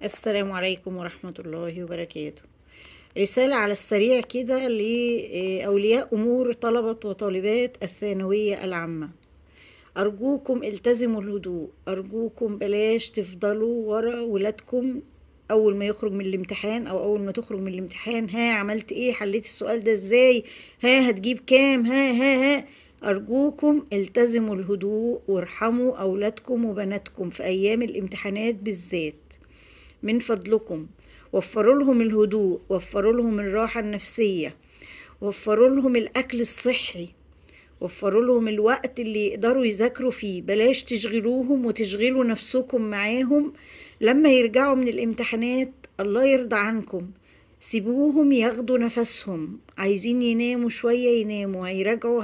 السلام عليكم ورحمة الله وبركاته. رسالة على السريع كده لأولياء أمور طلبة وطالبات الثانوية العامة. أرجوكم التزموا الهدوء، أرجوكم بلاش تفضلوا ورا ولادكم. أول ما يخرج من الامتحان أو أول ما تخرج من الامتحان، ها عملت إيه؟ حليت السؤال ده إزاي؟ ها هتجيب كام؟ ها. أرجوكم التزموا الهدوء وارحموا أولادكم وبناتكم في أيام الامتحانات بالذات. من فضلكم وفروا لهم الهدوء، وفروا لهم الراحة النفسية، وفروا لهم الأكل الصحي، وفروا لهم الوقت اللي يقدروا يذاكروا فيه. بلاش تشغلوهم وتشغلوا نفسكم معاهم. لما يرجعوا من الامتحانات الله يرضى عنكم، سيبوهم ياخدوا نفسهم. عايزين يناموا شوية يناموا،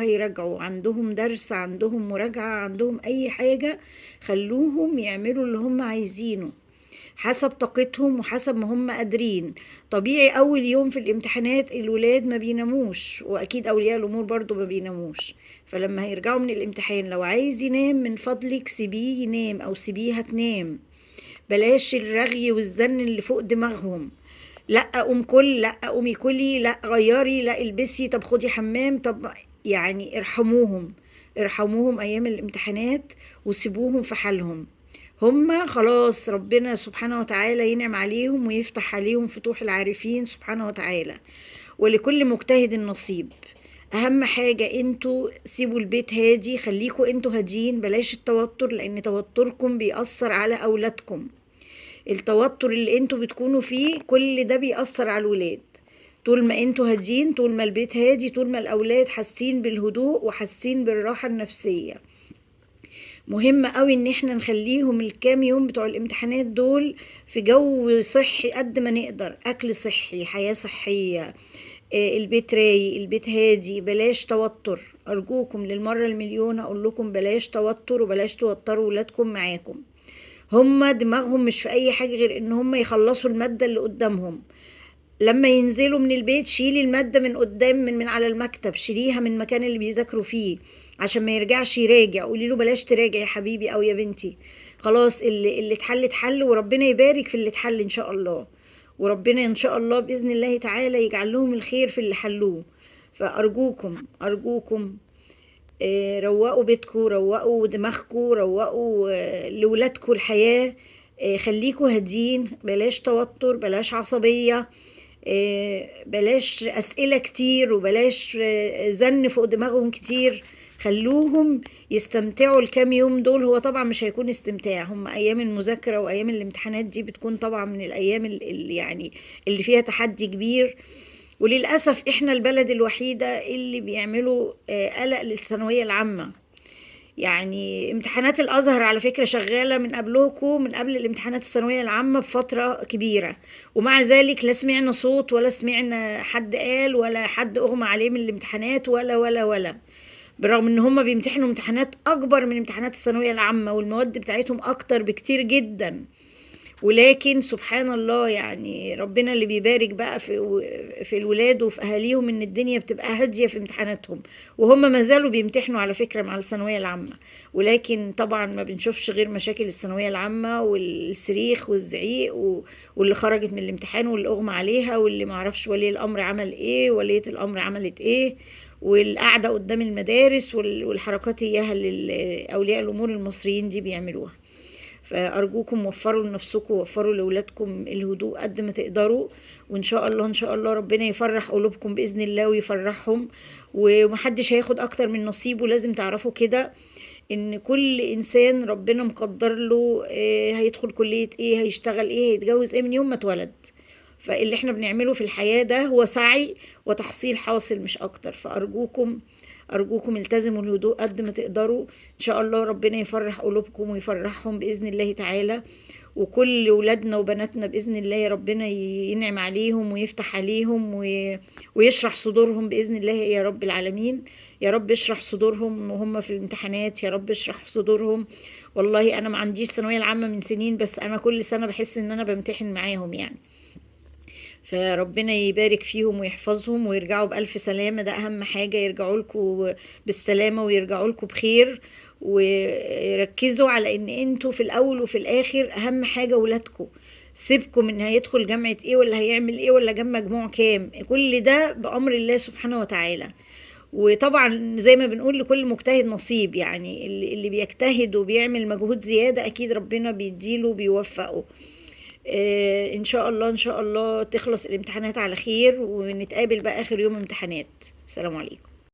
هيرجعوا عندهم درس، عندهم مراجعة، عندهم أي حاجة. خلوهم يعملوا اللي هم عايزينه حسب طاقتهم وحسب ما هم قادرين. طبيعي اول يوم في الامتحانات الولاد ما بيناموش، واكيد اولياء الامور برضو ما بيناموش. فلما هيرجعوا من الامتحان لو عايز ينام من فضلك سيبيه ينام او سيبيها تنام. بلاش الرغي والزن اللي فوق دماغهم. لا قوم كل، لا قومي كلي، لا غيري، لا البسي، طب خدي حمام، طب يعني ارحموهم. ارحموهم ايام الامتحانات وسيبوهم في حالهم. هما خلاص ربنا سبحانه وتعالى ينعم عليهم ويفتح عليهم فتوح العارفين سبحانه وتعالى. ولكل مجتهد نصيب. اهم حاجة انتوا سيبوا البيت هادي، خليكوا انتوا هاديين، بلاش التوتر لان توتركم بيأثر على اولادكم. التوتر اللي انتوا بتكونوا فيه كل ده بيأثر على الولاد. طول ما انتوا هادين، طول ما البيت هادي، طول ما الاولاد حاسين بالهدوء وحاسين بالراحة النفسية. مهم قوي ان احنا نخليهم الكام يوم بتوع الامتحانات دول في جو صحي قد ما نقدر، اكل صحي، حياة صحية، البيت رايق، البيت هادي، بلاش توتر. ارجوكم للمرة المليون اقول لكم بلاش توتر وبلاش توتروا ولادكم معاكم. هما دماغهم مش في اي حاجة غير ان هما يخلصوا المادة اللي قدامهم. لما ينزلوا من البيت شيلي المادة من قدام، من على المكتب، شيليها من المكان اللي بيذاكروا فيه عشان ما يرجعش يراجع. قولي له بلاش تراجع يا حبيبي او يا بنتي، خلاص اللي اتحل اتحل، وربنا يبارك في اللي اتحل ان شاء الله. وربنا ان شاء الله باذن الله تعالى يجعل لهم الخير في اللي حلوه. فارجوكم روقوا بيتكم، روقوا دماغكم، روقوا لولادكم الحياة. خليكوا هادين، بلاش توتر، بلاش عصبية، بلاش أسئلة كتير، وبلاش زن فوق دماغهم كتير. خلوهم يستمتعوا الكام يوم دول. هو طبعا مش هيكون استمتاع، هم أيام المذاكرة وأيام الامتحانات دي بتكون طبعا من الأيام اللي يعني اللي فيها تحدي كبير. وللأسف احنا البلد الوحيدة اللي بيعملوا قلق للثانوية العامة. يعني امتحانات الازهر على فكرة شغالة من قبلكم، من قبل الامتحانات الثانوية العامة بفترة كبيرة، ومع ذلك لا سمعنا صوت ولا سمعنا حد قال ولا حد اغمى عليه من الامتحانات ولا. برغم ان هم بيمتحنوا امتحانات اكبر من امتحانات الثانوية العامة والمواد بتاعتهم اكتر بكتير جدا. ولكن سبحان الله، يعني ربنا اللي بيبارك بقى في الولاد وفي اهاليهم ان الدنيا بتبقى هاديه في امتحاناتهم. وهم ما زالوا بيمتحنوا على فكره مع الثانويه العامه. ولكن طبعا ما بنشوفش غير مشاكل الثانويه العامه والصريخ والزعيق واللي خرجت من الامتحان واللي اغمى عليها واللي ما عرفش ولي الامر عمل ايه، ولية الامر عملت ايه، والقعده قدام المدارس والحركات اياها اللي اولياء الامور المصريين دي بيعملوها. فأرجوكم وفروا لنفسكم ووفروا لأولادكم الهدوء قد ما تقدروا. وإن شاء الله إن شاء الله ربنا يفرح قلوبكم بإذن الله ويفرحهم. ومحدش هياخد أكتر من نصيبه، لازم تعرفوا كده. إن كل إنسان ربنا مقدر له هيدخل كلية إيه، هيشتغل إيه، هيتجوز إيه من يوم ما اتولد. فاللي احنا بنعمله في الحياة ده هو سعي وتحصيل حاصل مش أكتر. أرجوكم التزموا الهدوء قد ما تقدروا. إن شاء الله ربنا يفرح قلوبكم ويفرحهم بإذن الله تعالى. وكل ولادنا وبناتنا بإذن الله ربنا ينعم عليهم ويفتح عليهم ويشرح صدورهم بإذن الله يا رب العالمين. يا رب اشرح صدورهم وهم في الامتحانات، يا رب اشرح صدورهم. والله أنا ما عنديش ثانوية العامة من سنين، بس أنا كل سنة بحس إن أنا بمتحن معاهم يعني. فربنا يبارك فيهم ويحفظهم ويرجعوا بألف سلامة، ده أهم حاجة، يرجعوا لكم بالسلامة ويرجعوا لكم بخير. وركزوا على ان انتوا في الاول وفي الاخر اهم حاجة ولادكم. سيبكم ان هيدخل جامعة ايه ولا هيعمل ايه ولا جاب مجموع كام، كل ده بأمر الله سبحانه وتعالى. وطبعا زي ما بنقول لكل مجتهد نصيب، يعني اللي بيجتهد وبيعمل مجهود زيادة اكيد ربنا بيديله وبيوفقه. ان شاء الله ان شاء الله تخلص الامتحانات على خير، ونتقابل بقى اخر يوم امتحانات. السلام عليكم.